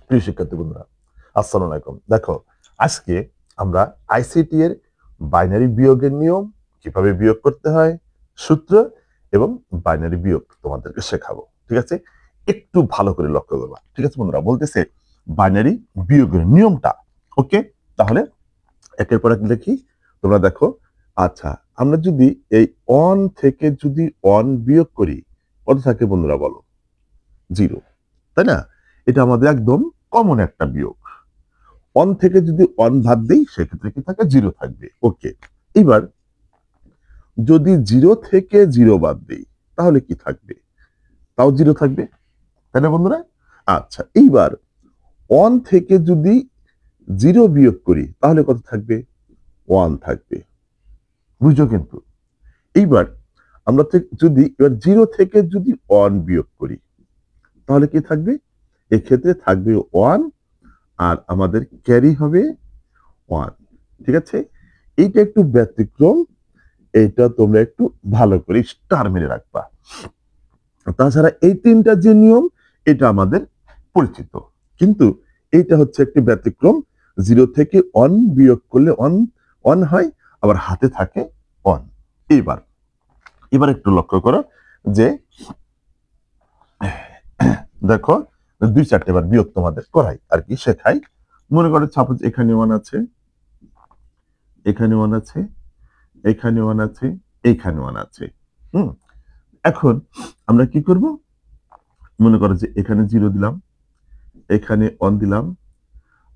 প্রিয় শিক্ষার্থী বন্ধুরা, আসসালামু আলাইকুম। দেখো, আজকে আমরা আইসিটি এর বাইনারি বিয়োগের নিয়ম, কিভাবে বিয়োগ করতে হয়, সূত্র এবং বাইনারি বিয়োগ তোমাদেরকে শেখাবো। ঠিক আছে? একটু ভালো করে লক্ষ্য করবা। ঠিক আছে বন্ধুরা? বলতেছে বাইনারি বিয়োগের নিয়মটা। ওকে? তাহলে একের পর এক লিখি। তোমরা দেখো, আচ্ছা, আমরা যদি এই অন থেকে যদি অন বিয়োগ করি, কত থাকে বন্ধুরা বলো? 0, তাই না? এটা আমাদের একদম কমন একটা বিয়োগ। অন থেকে যদি অন বাদ দিই সেক্ষেত্রে কি থাকে? 0 থাকবে। ওকে, এবার যদি 0 থেকে 0 বাদ দিই তাহলে কি থাকবে? তাও 0 থাকবে, তাই না বন্ধুরা? আচ্ছা, এইবার অন থেকে যদি 0 বিয়োগ করি তাহলে কত থাকবে? 1 থাকবে। বুঝছো কিন্তু? এইবার আমরা যদি এবার 0 থেকে যদি 1 বিয়োগ করি তাহলে কি থাকবে? এক্ষেত্রে থাকবে 1 আর আমাদের ক্যারি হবে 1। ঠিক আছে? এইটা একটু ব্যতিক্রম, এইটা তোমরা একটু ভালো করে স্টার মেরে রাখবা। তাছাড়া এই তিনটা যে নিয়ম, এটা আমাদের পরিচিত, কিন্তু এইটা হচ্ছে একটি ব্যতিক্রম। 0 থেকে অন বিয়োগ করলে অন অন হয়, আবার হাতে থাকে অন। এবার এবার একটু লক্ষ্য করো যে দেখো, 2-4টে বার বিয়োগ তোমাদের করাই আর কি, শেখাই। মনে করো সাপোজ এখানে 1 আছে, এখানে 1 আছে, এখানে 1 আছে, এখানে 1 আছে। হুম, এখন আমরা কি করব? মনে করো যে এখানে 0 দিলাম, এখানে অন দিলাম,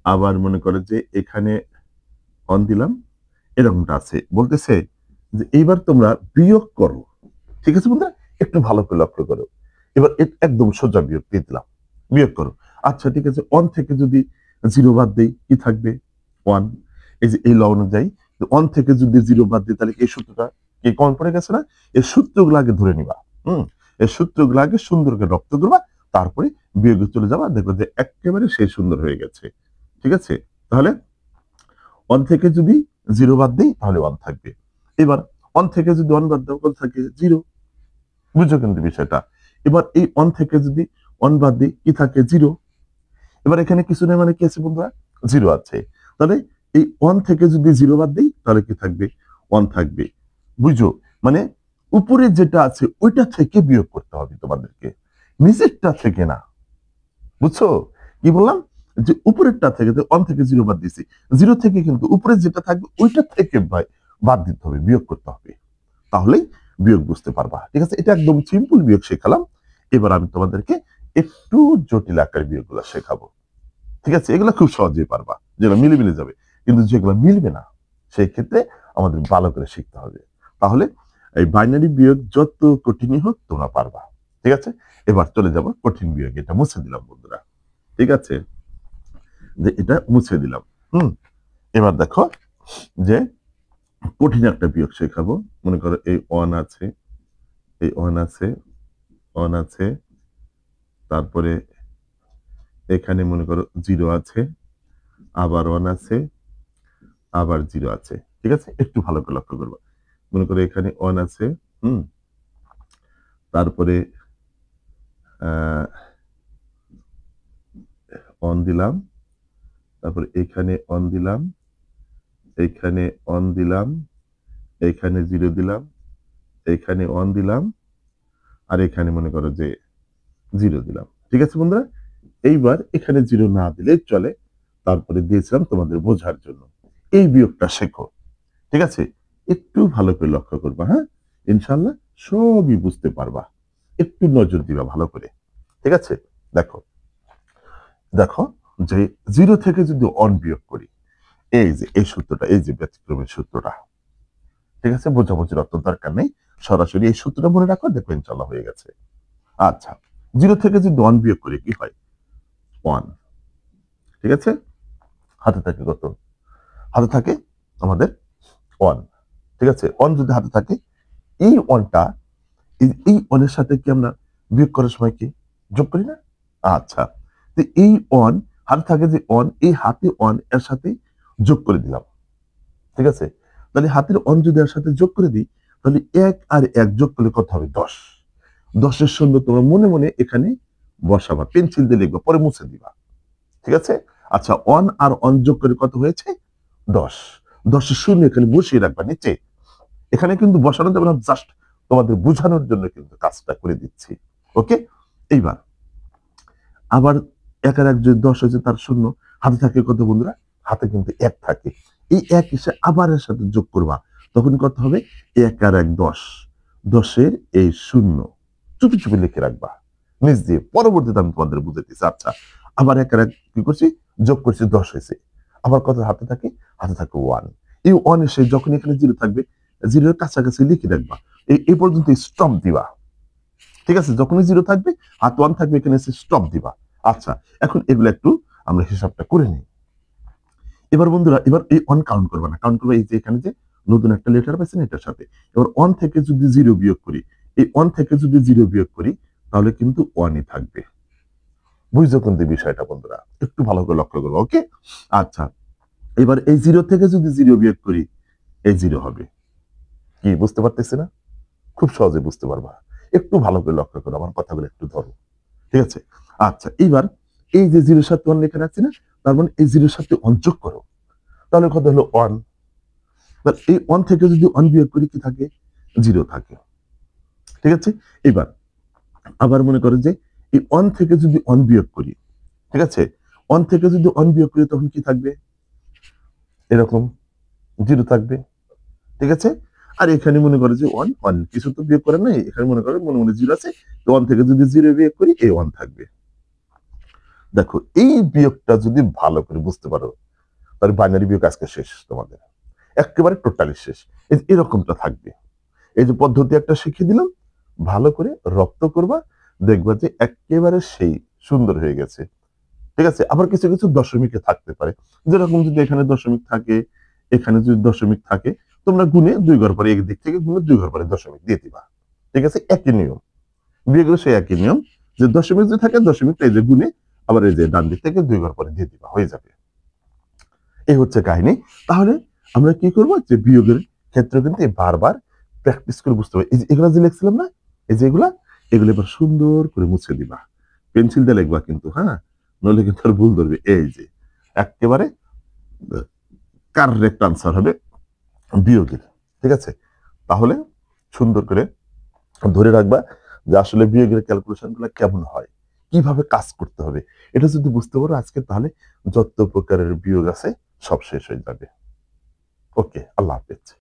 আবার মনে করো যে এখানে অন দিলাম, এরকমটা আছে। বলতেছে যে এইবার তোমরা বিয়োগ করো। ঠিক আছে বন্ধুরা? একটু ভালো করে লক্ষ্য করো। এবার একদম সোজা বিয়োগ দিয়ে দিলাম। বিয়োগ করো। আচ্ছা ঠিক আছে, অন থেকে যদি 0 বাদ দেই কি থাকবে? 1। এই যে এই ল অনুযায়ী 1 থেকে যদি 0 বাদ দিই তাহলে এই সূত্রটা কি কমন পড়ে গেছে না? এই সূত্রগুলো আগে ধরে নিবা। হুম, এই সূত্রগুলো আগে সুন্দর করে রপ্ত করবা, তারপরে বিয়োগে চলে যাবা, দেখো যে একেবারে সেই সুন্দর হয়ে গেছে। ঠিক আছে? তাহলে 1 থেকে যদি 0 বাদ দেই তাহলে 1 থাকবে। এবার 1 থেকে যদি 1 বাদ দাও কত থাকে? 0। বুঝছো কিন্তু বিষয়টা? এবার এই 1 থেকে যদি 1 বাদ দিই কি থাকে? 0। এবার এখানে কিছু নেই মানে কি আছে বন্ধুরা? 0 আছে। তাহলে এই 1 থেকে যদি 0 বাদ দেই তাহলে কি থাকবে? 1 থাকবে। বুঝছো? মানে উপরে যেটা আছে ওইটা থেকে বিয়োগ করতে হবে তোমাদেরকে, নিচেরটা থেকে না। বুঝছো কি বললাম? যে উপরেরটা থেকে 1 থেকে 0 বাদ দিছি, 0 থেকে কিন্তু উপরে যেটা থাকবে ওইটা থেকে ভাই বাদ দিতে হবে, বিয়োগ করতে হবে। তাহলেই বিয়োগ বুঝতে পারবা। ঠিক আছে? এটা একদম সিম্পল বিয়োগ শেখালাম। এবার আমি তোমাদেরকে একটু জটিল আকার বিয়োগগুলো শেখাবো। ঠিক আছে? এগুলো খুব সহজেই পারবা, যেগুলো মিলে মিলে যাবে। কিন্তু যেগুলো মিলবে না সেই ক্ষেত্রে আমাদের ভালো করে শিখতে হবে। তাহলে এই বাইনারি বিয়োগ যত কঠিনই হোক তোমরা পারবা। ঠিক আছে? এবার চলে যাব কঠিন বিয়োগ। এটা মুছে দিলাম বন্ধুরা। ঠিক আছে? যে এটা মুছে দিলাম। হুম, এবার দেখো যে কঠিন একটা বিয়োগ শেখাবো। মনে করো এই 1 আছে, এই 1 আছে, 1 আছে, তারপরে এখানে মনে করো 0 আছে, আবার 1 আছে, আবার 0 আছে। ঠিক আছে? একটু ভালো করে লক্ষ্য করবা। মনে করো এখানে 1 আছে, হুম, তারপরে আ 1 দিলাম, তারপরে এখানে 1 দিলাম, এইখানে 1 দিলাম, এইখানে 0 দিলাম, এইখানে 1 দিলাম, আর এখানে মনে করো যে 0 দিলাম। ঠিক আছে বন্ধুরা? এইবার এখানে 0 না দিলেই চলে। তারপরে দিয়েছিলাম তোমাদের বোঝার জন্য। এই বিয়োগটা শেখো। ঠিক আছে? একটু ভালো করে লক্ষ্য করবা, হ্যাঁ? ইনশাআল্লাহ সবই বুঝতে পারবা। একটু নজর দিবা ভালো করে। ঠিক আছে? দেখো, দেখো যে 0 থেকে যদি 1 বিয়োগ করি, এই যে এই সূত্রটা, এই যে ব্যতিক্রমের সূত্রটা। ঠিক আছে? বোঝাবুঝির অত দরকার নেই। সরাসরি এই সূত্রটা মনে রাখো, দেখবে ইনশাআল্লাহ হয়ে গেছে। আচ্ছা, 0 থেকে যদি 1 বিয়োগ করি কি হয়? 1। ঠিক আছে? হাতে থাকে কত? হাতে থাকে আমাদের 1। ঠিক আছে? 1 যদি হাতে থাকে, এই 1 টা এই 1 এর সাথে কি আমরা বিয়োগ করার সময় কি যোগ করি না? আচ্ছা। তো এই 1 হাতে থাকে যে 1, এই হাতে 1 এর সাথে যোগ করে দিলাম। ঠিক আছে? তাহলে হাতের 1 যদি এর সাথে যোগ করে দিই তাহলে 1 আর 1 যোগ করলে কত হবে? 10। 10 এর শূন্য তোমরা মনে মনে এখানে বসাবা। পেন্সিল দিয়ে লিখবা, পরে মুছে দিবা। ঠিক আছে? আচ্ছা, অন আর অন যোগ করে কত হয়েছে? 10। 10 শূন্য এখানে বসিয়ে রাখবা নিচে। এখানে কিন্তু বসানো যাবে না, জাস্ট তোমাদের বোঝানোর জন্য কিন্তু কাজটা করে দিচ্ছি। ওকে? এইবার আবার ১ আর ১ যদি ১০ হয়েছে তার শূন্য, হাতে থাকে কত বন্ধুরা? হাতে কিন্তু ১ থাকে। এই ১ এসে আবার এর সাথে যোগ করবা। তখন কত হবে? ১ আর ১ ১০। ১০ এর এই শূন্য। চুপি, চুপি লিখে রাখবা। নিচ দিয়ে। পরবর্তীতে আমি তোমাদের বুঝাইতেছি। আচ্ছা, আবার ১ আর ১ কি করছি? যোগ করছি ১০ হয়েছে। আবার কত হাতে থাকে? হাতে থাকে 1। এই 1 এসে যখন এখানে 0 থাকবে, 0 এর কাছাকাছি লিখে রাখবা। এই পর্যন্ত স্টপ দিবা। ঠিক আছে? যখনই 0 থাকবে, হাত 1 থাকবে, এখানে এসে স্টপ দিবা। আচ্ছা, এখন এগুলো একটু আমরা হিসাবটা করে নিই। এবার বন্ধুরা, এবার এই 1 কাউন্ট করবা না। কাউন্ট করবা এই যে এখানে যে নতুন একটা লেটার পাইছেন এটার সাথে। এবার 1 থেকে যদি 0 বিয়োগ করি, এই 1 থেকে যদি 0 বিয়োগ করি, তাহলে কিন্তু 1 ই থাকবে। বুঝছো কিন্তু বিষয়টা বন্ধুরা? একটু ভালো করে লক্ষ্য করবা। ওকে? আচ্ছা, এবার এই 0 থেকে যদি 0 বিয়োগ করি, এই 0 হবে। কি বুঝতে পারতেছি না? খুব সহজে বুঝতে পারবা। একটু ভালো করে লক্ষ্য করো, আমার কথাগুলো একটু ধরো। ঠিক আছে? আচ্ছা, এইবার এই যে 0 এর সাথে 1 লেখা রাখছি না? তার মানে এই 0 এর সাথে 1 যোগ করো। তাহলে কত হলো? 1। তাহলে এই 1 থেকে যদি 1 বিয়োগ করি কি থাকে? 0 থাকে। ঠিক আছে? এবার আবার মনে করো যে এই 1 থেকে যদি 1 বিয়োগ করি, ঠিক আছে? 1 থেকে যদি 1 বিয়োগ করি তখন কি থাকবে? এরকম 0 থাকবে। ঠিক আছে? আর এখানে মনে করো যে 1, 1 কিছু তো বিয়োগ করার নাই। এখানে মনে করো মনে, মনে 0 আছে। তো 1 থেকে যদি 0 বিয়োগ করি এই 1 থাকবে। দেখো, এই বিয়োগটা যদি ভালো করে বুঝতে পারো, তাহলে বাইনারি বিয়োগ আজকে শেষ তোমাদের। একেবারে টোটালি শেষ। এরকমটা থাকবে। এই যে পদ্ধতি একটা শিখিয়ে দিলাম, ভালো করে রপ্ত করবা, দেখবা যে একেবারে সেই সুন্দর হয়ে গেছে। ঠিক আছে? আবার কিছু, কিছু দশমিকে থাকতে পারে। যেরকম যদি এখানে দশমিক থাকে, এখানে যদি দশমিক থাকে, তোমরা গুণে ২ ঘর পরে একদিক থেকে গুণে ২ ঘর পরে দশমিক দিয়ে দিবা। ঠিক আছে? একই নিয়ম। বিয়োগের সেই একই নিয়ম যে দশমিক যদি থাকে দশমিকটা এই যে গুণে আবার এই যে ডান দিক থেকে ২ ঘর পরে দিয়ে দিবা। হয়ে যাবে। এই হচ্ছে কাহিনী। তাহলে আমরা কি করব? যে বিয়োগের ক্ষেত্রে কিন্তু বারবার প্র্যাকটিস করে বুঝতে হবে। এই যে এগুলা যে লিখছিলাম না? এই যে এগুলা, এগুলো এবার সুন্দর করে মুছে দিবা। পেন্সিল দিয়ে লিখবা কিন্তু, হ্যাঁ? নইলে কিন্তু আর ভুল ধরবে। এই যে এক্কেবারে কারেক্ট আনসার হবে বিয়োগের। ঠিক আছে? তাহলে সুন্দর করে ধরে রাখবা যে আসলে বিয়োগের ক্যালকুলেশন গুলা কেমন হয়, কিভাবে কাজ করতে হবে। এটা যদি বুঝতে পারো আজকে, তাহলে যত প্রকারের বিয়োগ আছে সব শেষ হয়ে যাবে। ওকে, আল্লাহ হাফেজ।